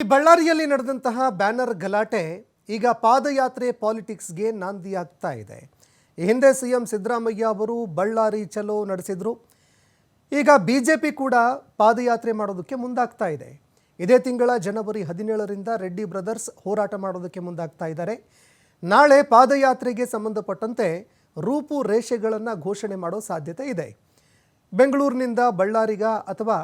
ಬಳ್ಳಾರಿಯಲ್ಲಿ ನಡೆದಂತಹ ಬ್ಯಾನರ್ ಗಲಾಟೆ ಈಗ ಪಾದಯಾತ್ರೆ ಪಾಲಿಟಿಕ್ಸ್ಗೆ ನಾಂದಿಯಾಗ್ತಾ ಇದೆ. ಈ ಹಿಂದೆ ಸಿಎಂ ಸಿದ್ದರಾಮಯ್ಯ ಅವರು ಬಳ್ಳಾರಿ ಚಲೋ ನಡೆಸಿದ್ರು. ಈಗ ಬಿಜೆಪಿ ಕೂಡ ಪಾದಯಾತ್ರೆ ಮಾಡೋದಕ್ಕೆ ಮುಂದಾಗ್ತಾ ಇದೆ. ಇದೇ ತಿಂಗಳ ಜನವರಿ 17ರಿಂದ ರೆಡ್ಡಿ ಬ್ರದರ್ಸ್ ಹೋರಾಟ ಮಾಡೋದಕ್ಕೆ ಮುಂದಾಗ್ತಾ ಇದ್ದಾರೆ. ನಾಳೆ ಪಾದಯಾತ್ರೆಗೆ ಸಂಬಂಧಪಟ್ಟಂತೆ ರೂಪುರೇಷೆಗಳನ್ನು ಘೋಷಣೆ ಮಾಡೋ ಸಾಧ್ಯತೆ ಇದೆ. ಬೆಂಗಳೂರಿನಿಂದ ಬಳ್ಳಾರಿಗ ಅಥವಾ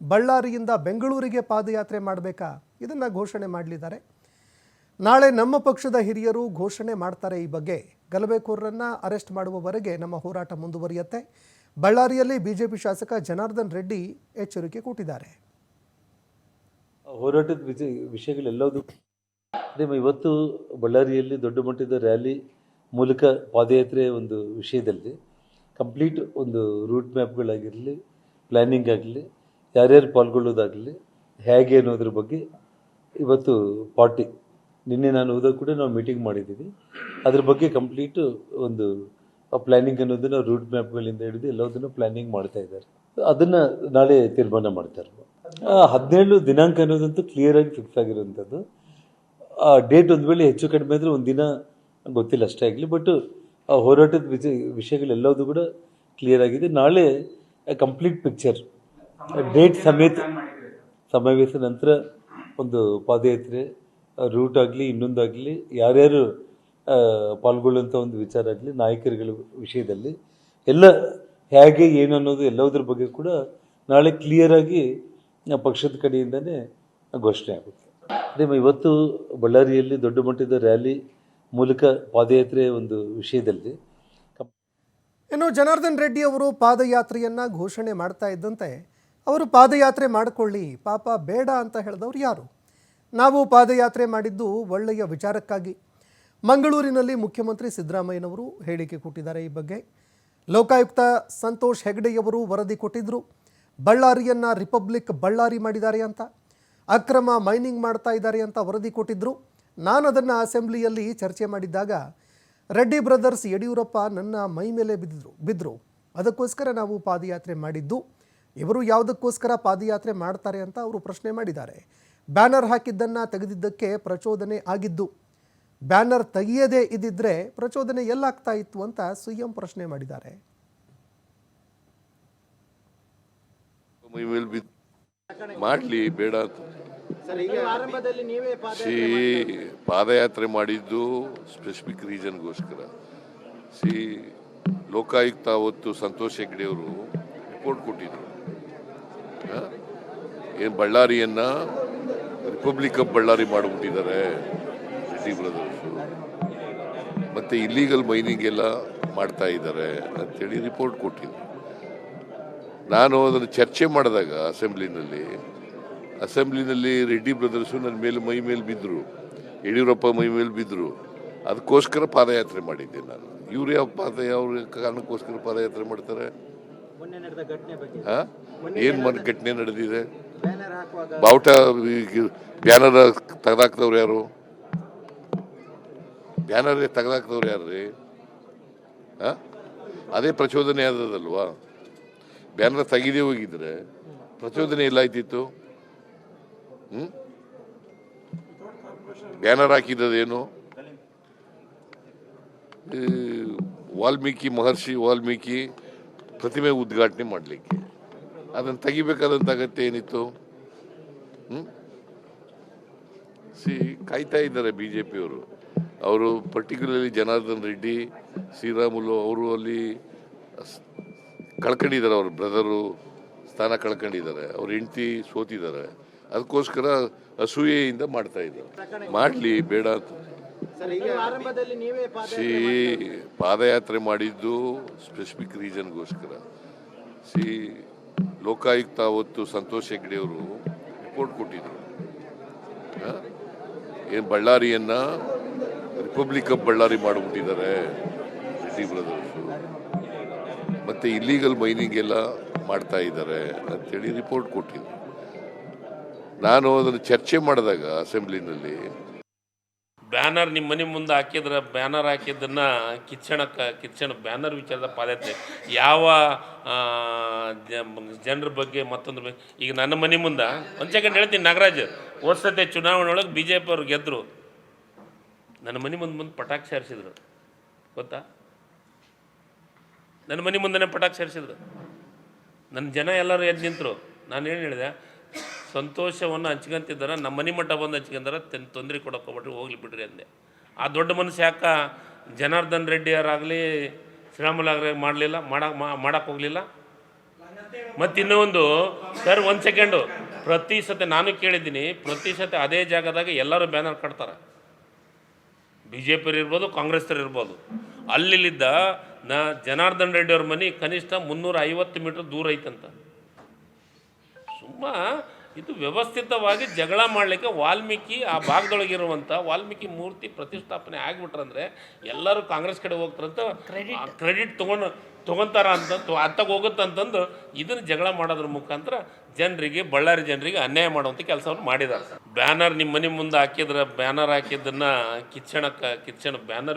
ಬಳ್ಳಾರಿಯಿಂದ ಬೆಂಗಳೂರಿಗೆ ಪಾದಯಾತ್ರೆ ಮಾಡಬೇಕಾ, ಇದನ್ನು ಘೋಷಣೆ ಮಾಡಲಿದ್ದಾರೆ. ನಾಳೆ ನಮ್ಮ ಪಕ್ಷದ ಹಿರಿಯರು ಘೋಷಣೆ ಮಾಡ್ತಾರೆ. ಈ ಬಗ್ಗೆ ಗಲಭೆಕೋರರನ್ನು ಅರೆಸ್ಟ್ ಮಾಡುವವರೆಗೆ ನಮ್ಮ ಹೋರಾಟ ಮುಂದುವರಿಯುತ್ತೆ. ಬಳ್ಳಾರಿಯಲ್ಲಿ ಬಿಜೆಪಿ ಶಾಸಕ ಜನಾರ್ದನ್ ರೆಡ್ಡಿ ಎಚ್ಚರಿಕೆ ಕೊಟ್ಟಿದ್ದಾರೆ. ಹೋರಾಟದ ವಿಷಯಗಳೆಲ್ಲವೂ ಇವತ್ತು ಬಳ್ಳಾರಿಯಲ್ಲಿ ದೊಡ್ಡ ಮಟ್ಟದ ರ್ಯಾಲಿ ಮೂಲಕ ಪಾದಯಾತ್ರೆ ಒಂದು ವಿಷಯದಲ್ಲಿ ಕಂಪ್ಲೀಟ್ ಒಂದು ರೂಟ್ ಮ್ಯಾಪ್ಗಳಾಗಿರಲಿ, ಪ್ಲ್ಯಾನಿಂಗ್ ಆಗಲಿ, ಯಾರ್ಯಾರು ಪಾಲ್ಗೊಳ್ಳೋದಾಗಲಿ, ಹೇಗೆ ಅನ್ನೋದ್ರ ಬಗ್ಗೆ ಇವತ್ತು ಪಾರ್ಟಿ ನಿನ್ನೆ ನಾನು ಹೋದಾಗ ಕೂಡ ನಾವು ಮೀಟಿಂಗ್ ಮಾಡಿದ್ದೀವಿ. ಅದ್ರ ಬಗ್ಗೆ ಕಂಪ್ಲೀಟು ಒಂದು ಪ್ಲ್ಯಾನಿಂಗ್ ಅನ್ನೋದನ್ನು ರೂಟ್ ಮ್ಯಾಪ್ಗಳಿಂದ ಹಿಡಿದು ಎಲ್ಲದನ್ನು ಪ್ಲ್ಯಾನಿಂಗ್ ಮಾಡ್ತಾ ಇದ್ದಾರೆ. ಅದನ್ನು ನಾಳೆ ತೀರ್ಮಾನ ಮಾಡ್ತಾರೆ. 17 ದಿನಾಂಕ ಅನ್ನೋದಂತೂ ಕ್ಲಿಯರಾಗಿ ಫಿಕ್ಸ್ ಆಗಿರೋಂಥದ್ದು. ಆ ಡೇಟ್ ಒಂದು ವೇಳೆ ಹೆಚ್ಚು ಕಡಿಮೆ ಅಂದರೆ ಒಂದು ದಿನ ಗೊತ್ತಿಲ್ಲ ಅಷ್ಟೇ ಆಗಲಿ. ಬಟ್ ಆ ಹೋರಾಟದ ವಿಷಯಗಳೆಲ್ಲವೂ ಕೂಡ ಕ್ಲಿಯರ್ ಆಗಿದೆ. ನಾಳೆ ಕಂಪ್ಲೀಟ್ ಪಿಕ್ಚರ್ ಡೇಟ್ ಸಮೇತ ಸಮಾವೇಶ ನಂತರ ಒಂದು ಪಾದಯಾತ್ರೆ ರೂಟ್ ಆಗಲಿ, ಇನ್ನೊಂದಾಗಲಿ, ಯಾರ್ಯಾರು ಪಾಲ್ಗೊಳ್ಳುವಂಥ ಒಂದು ವಿಚಾರ ಆಗಲಿ, ನಾಯಕರುಗಳ ವಿಷಯದಲ್ಲಿ ಎಲ್ಲ ಹೇಗೆ ಏನು ಅನ್ನೋದು ಎಲ್ಲದರ ಬಗ್ಗೆ ಕೂಡ ನಾಳೆ ಕ್ಲಿಯರಾಗಿ ಪಕ್ಷದ ಕಡೆಯಿಂದನೇ ಘೋಷಣೆ ಆಗುತ್ತೆ. ಅದೇ ಇವತ್ತು ಬಳ್ಳಾರಿಯಲ್ಲಿ ದೊಡ್ಡ ಮಟ್ಟದ ರ್ಯಾಲಿ ಮೂಲಕ ಪಾದಯಾತ್ರೆ ಒಂದು ವಿಷಯದಲ್ಲಿ ಇನ್ನು ಜನಾರ್ದನ್ ರೆಡ್ಡಿ ಅವರು ಪಾದಯಾತ್ರೆಯನ್ನು ಘೋಷಣೆ ಮಾಡ್ತಾ ಇದ್ದಂತೆ ಅವರು ಪಾದಯಾತ್ರೆ ಮಾಡಿಕೊಳ್ಳಿ, ಪಾಪ ಬೇಡ ಅಂತ ಹೇಳಿದವರು ಯಾರು? ನಾವು ಪಾದಯಾತ್ರೆ ಮಾಡಿದ್ದು ಒಳ್ಳೆಯ ವಿಚಾರಕ್ಕಾಗಿ. ಮಂಗಳೂರಿನಲ್ಲಿ ಮುಖ್ಯಮಂತ್ರಿ ಸಿದ್ದರಾಮಯ್ಯನವರು ಹೇಳಿಕೆ ಕೊಟ್ಟಿದ್ದಾರೆ. ಈ ಬಗ್ಗೆ ಲೋಕಾಯುಕ್ತ ಸಂತೋಷ್ ಹೆಗ್ಡೆಯವರು ವರದಿ ಕೊಟ್ಟಿದ್ದರು. ಬಳ್ಳಾರಿಯನ್ನು ರಿಪಬ್ಲಿಕ್ ಬಳ್ಳಾರಿ ಮಾಡಿದ್ದಾರೆ ಅಂತ, ಅಕ್ರಮ ಮೈನಿಂಗ್ ಮಾಡ್ತಾ ಇದ್ದಾರೆ ಅಂತ ವರದಿ ಕೊಟ್ಟಿದ್ದರು. ನಾನು ಅದನ್ನು ಅಸೆಂಬ್ಲಿಯಲ್ಲಿ ಚರ್ಚೆ ಮಾಡಿದ್ದಾಗ ರೆಡ್ಡಿ ಬ್ರದರ್ಸ್ ಯಡಿಯೂರಪ್ಪ ನನ್ನ ಮೈ ಮೇಲೆ ಬಿದ್ದರು. ಅದಕ್ಕೋಸ್ಕರ ನಾವು ಪಾದಯಾತ್ರೆ ಮಾಡಿದ್ದು. ಇವರು ಯಾವುದಕ್ಕೋಸ್ಕರ ಪಾದಯಾತ್ರೆ ಮಾಡ್ತಾರೆ ಅಂತ ಅವರು ಪ್ರಶ್ನೆ ಮಾಡಿದ್ದಾರೆ. ಬ್ಯಾನರ್ ಹಾಕಿದ್ದನ್ನು ತೆಗೆದಿದ್ದಕ್ಕೆ ಪ್ರಚೋದನೆ ಆಗಿದ್ದು, ಬ್ಯಾನರ್ ತೆಗೆಯದೇ ಇದ್ದಿದ್ರೆ ಪ್ರಚೋದನೆ ಎಲ್ಲಾಗ್ತಾ ಇತ್ತು ಅಂತ ಸಿಎಂ ಪ್ರಶ್ನೆ ಮಾಡಿದ್ದಾರೆ. ಮಾಡ್ಲಿ ಬೇಡ ಪಾದಯಾತ್ರೆ ಮಾಡಿದ್ದು ಸ್ಪೆಸಿಫಿಕ್ ರೀಸನ್ಗೋಸ್ಕರ. ಲೋಕಾಯುಕ್ತ ಅವತ್ತು ಸಂತೋಷ್ ಹೆಗ್ಡೆ ಅವರು ರಿಪೋರ್ಟ್ ಕೊಟ್ಟಿದ್ರು. ಏನು ಬಳ್ಳಾರಿಯನ್ನ ರಿಪಬ್ಲಿಕ್ ಆಫ್ ಬಳ್ಳಾರಿ ಮಾಡಿಬಿಟ್ಟಿದ್ದಾರೆ ರೆಡ್ಡಿ ಬ್ರದರ್ಸು, ಮತ್ತೆ ಇಲ್ಲೀಗಲ್ ಮೈನಿಂಗ್ ಎಲ್ಲ ಮಾಡ್ತಾ ಇದ್ದಾರೆ ಅಂತೇಳಿ ರಿಪೋರ್ಟ್ ಕೊಟ್ಟಿದ್ರು. ನಾನು ಅದನ್ನು ಚರ್ಚೆ ಮಾಡಿದಾಗ ಅಸೆಂಬ್ಲಿನಲ್ಲಿ ರೆಡ್ಡಿ ಬ್ರದರ್ಸು ನನ್ನ ಮೇಲೆ ಮೈ ಮೇಲೆ ಬಿದ್ದರು, ಯಡಿಯೂರಪ್ಪ ಮೈ ಮೇಲೆ ಬಿದ್ದರು. ಅದಕ್ಕೋಸ್ಕರ ಪಾದಯಾತ್ರೆ ಮಾಡಿದ್ದೆ ನಾನು. ಇವ್ರು ಯಾವ ಕಾರಣಕ್ಕೋಸ್ಕರ ಪಾದಯಾತ್ರೆ ಮಾಡ್ತಾರೆ? ಏನು ಘಟನೆ ನಡೆದಿದೆ? ಬಾವುಟ ಬ್ಯಾನರ್ ತೆಗೆದಾಕ್ದವ್ರು ಯಾರು? ಬ್ಯಾನರ್ ತೆಗೆದಾಕ್ದವ್ರು ಯಾರ್ರಿ? ಅದೇ ಪ್ರಚೋದನೆ ಆದದಲ್ವಾ? ಬ್ಯಾನರ್ ತೆಗೆದೇ ಹೋಗಿದ್ರೆ ಪ್ರಚೋದನೆ ಎಲ್ಲಾಯ್ತಿತ್ತು? ಬ್ಯಾನರ್ ಹಾಕಿದ್ದೇನು? ಮಹರ್ಷಿ ವಾಲ್ಮೀಕಿ ಪ್ರತಿಮೆ ಉದ್ಘಾಟನೆ ಮಾಡಲಿಕ್ಕೆ ಅದನ್ನು ತೆಗಿಬೇಕಾದಂಥ ಅಗತ್ಯ ಏನಿತ್ತು? ಕಾಯ್ತಾ ಇದ್ದಾರೆ ಬಿಜೆಪಿಯವರು. ಅವರು ಪರ್ಟಿಕ್ಯುಲರ್ಲಿ ಜನಾರ್ದನ್ ರೆಡ್ಡಿ, ಶ್ರೀರಾಮುಲು ಅವರು ಅಲ್ಲಿ ಕಳ್ಕೊಂಡಿದ್ದಾರೆ. ಅವ್ರ ಬ್ರದರು ಸ್ಥಾನ ಕಳ್ಕೊಂಡಿದ್ದಾರೆ, ಅವ್ರ ಹೆಂಡತಿ ಸೋತಿದ್ದಾರೆ. ಅದಕ್ಕೋಸ್ಕರ ಅಸೂಯೆಯಿಂದ ಮಾಡ್ತಾ ಇದ್ದಾರೆ. ಮಾಡಲಿ ಬೇಡ ಅಂತ. ಪಾದಯಾತ್ರೆ ಮಾಡಿದ್ದು ಸ್ಪೆಸಿಫಿಕ್ ರೀಸನ್ಗೋಸ್ಕರ. ಲೋಕಾಯುಕ್ತ ಅವತ್ತು ಸಂತೋಷ್ ಹೆಗ್ಡೆ ಅವರು ರಿಪೋರ್ಟ್ ಕೊಟ್ಟಿದ್ರು. ಏನು ಬಳ್ಳಾರಿಯನ್ನ ರಿಪಬ್ಲಿಕ್ ಆಫ್ ಬಳ್ಳಾರಿ ಮಾಡಿಬಿಟ್ಟಿದ್ದಾರೆ ರೆಡ್ಡಿ ಬ್ರದರ್ಸು, ಮತ್ತೆ ಇಲ್ಲೀಗಲ್ ಮೈನಿಂಗ್ ಎಲ್ಲ ಮಾಡ್ತಾ ಇದ್ದಾರೆ ಅಂತೇಳಿ ರಿಪೋರ್ಟ್ ಕೊಟ್ಟಿದ್ರು. ನಾನು ಅದನ್ನು ಚರ್ಚೆ ಮಾಡಿದಾಗ ಅಸೆಂಬ್ಲಿನಲ್ಲಿ ಬ್ಯಾನರ್ ನಿಮ್ಮ ಮನೆ ಮುಂದೆ ಹಾಕಿದ್ರೆ ಬ್ಯಾನರ್ ಹಾಕಿದ್ದನ್ನು ಕಿಚ್ಚಣ ಬ್ಯಾನರ್ ವಿಚಾರದ ಪಾದಯಾತ್ರೆ ಯಾವ ಜನರ ಬಗ್ಗೆ ಮತ್ತೊಂದ್ರ ಬಗ್ಗೆ ಈಗ ನನ್ನ ಮನೆ ಮುಂದೆ ಒಂದು ಸೆಕೆಂಡ್ ಹೇಳ್ತೀನಿ ನಾಗರಾಜ್ ಹೋದ್ಸತೆ ಚುನಾವಣೆ ಒಳಗೆ ಬಿ ಜೆ ಪಿ ಅವ್ರು ಗೆದ್ದರು ನನ್ನ ಮನೆ ಮುಂದೆ ಪಟಾಕಿ ಹಾರಿಸಿದ್ರು ಗೊತ್ತಾ ನನ್ನ ಮನೆ ಮುಂದೆ ಪಟಾಕಿ ಹಾರಿಸಿದ್ರು ನನ್ನ ಜನ ಎಲ್ಲರೂ ಎದ್ದು ನಿಂತರು ನಾನು ಏನು ಹೇಳಿದೆ ಸಂತೋಷವನ್ನು ಹಂಚ್ಕೊಂತಿದ್ದಾರೆ ನಮ್ಮ ಮನೆ ಮಟ್ಟ ಬಂದು ಹಂಚ್ಕೊಂಡಾರ ತೊಂದರೆ ಕೊಡೋಕೆ ಹೋಗ್ಬಿಟ್ರಿ ಹೋಗ್ಲಿ ಬಿಡ್ರಿ ಅಂದೆ ಆ ದೊಡ್ಡ ಮನಸ್ಸು ಯಾಕ ಜನಾರ್ದನ್ ರೆಡ್ಡಿ ಅವರಾಗಲಿ ಶ್ರೀರಾಮುಲಾಗ್ರೆ ಮಾಡಲಿಲ್ಲ ಮಾಡಕ್ಕೆ ಹೋಗಲಿಲ್ಲ ಮತ್ತು ಇನ್ನೊಂದು ಸರ್ ಒಂದು ಸೆಕೆಂಡು ಪ್ರತಿ ಸತಿ ನಾನು ಕೇಳಿದ್ದೀನಿ ಪ್ರತಿ ಸತಿ ಅದೇ ಜಾಗದಾಗ ಎಲ್ಲರೂ ಬ್ಯಾನರ್ ಕಟ್ತಾರೆ ಬಿ ಜೆ ಪಿಯವ್ರು ಇರ್ಬೋದು ಕಾಂಗ್ರೆಸ್ನವ್ರು ಇರ್ಬೋದು ಅಲ್ಲಿದ್ದ ಜನಾರ್ದನ್ ರೆಡ್ಡಿ ಅವ್ರ ಮನೆ ಕನಿಷ್ಠ 350 ಮೀಟ್ರ್ ದೂರ ಐತಂತ ಇದು ವ್ಯವಸ್ಥಿತವಾಗಿ ಜಗಳ ಮಾಡಲಿಕ್ಕೆ ವಾಲ್ಮೀಕಿ ಆ ಭಾಗದೊಳಗಿರುವಂಥ ವಾಲ್ಮೀಕಿ ಮೂರ್ತಿ ಪ್ರತಿಷ್ಠಾಪನೆ ಆಗಿಬಿಟ್ರಂದ್ರೆ ಎಲ್ಲರೂ ಕಾಂಗ್ರೆಸ್ ಕಡೆ ಹೋಗ್ತಾರಂತ ಕ್ರೆಡಿಟ್ ತೊಗೊತಾರ ಅಂತ ಅತ್ತಾಗ ಹೋಗುತ್ತಂತಂದು ಇದನ್ನು ಜಗಳ ಮಾಡೋದ್ರ ಮುಖಾಂತರ ಜನರಿಗೆ ಬಳ್ಳಾರಿ ಜನರಿಗೆ ಅನ್ಯಾಯ ಮಾಡುವಂಥ ಕೆಲಸವನ್ನು ಮಾಡಿದ್ದಾರೆ ಬ್ಯಾನರ್ ನಿಮ್ಮ ಮನೆ ಮುಂದೆ ಹಾಕಿದ್ರೆ ಬ್ಯಾನರ್ ಹಾಕಿದ್ದನ್ನು ಕಿಚ್ಚಣ ಬ್ಯಾನರ್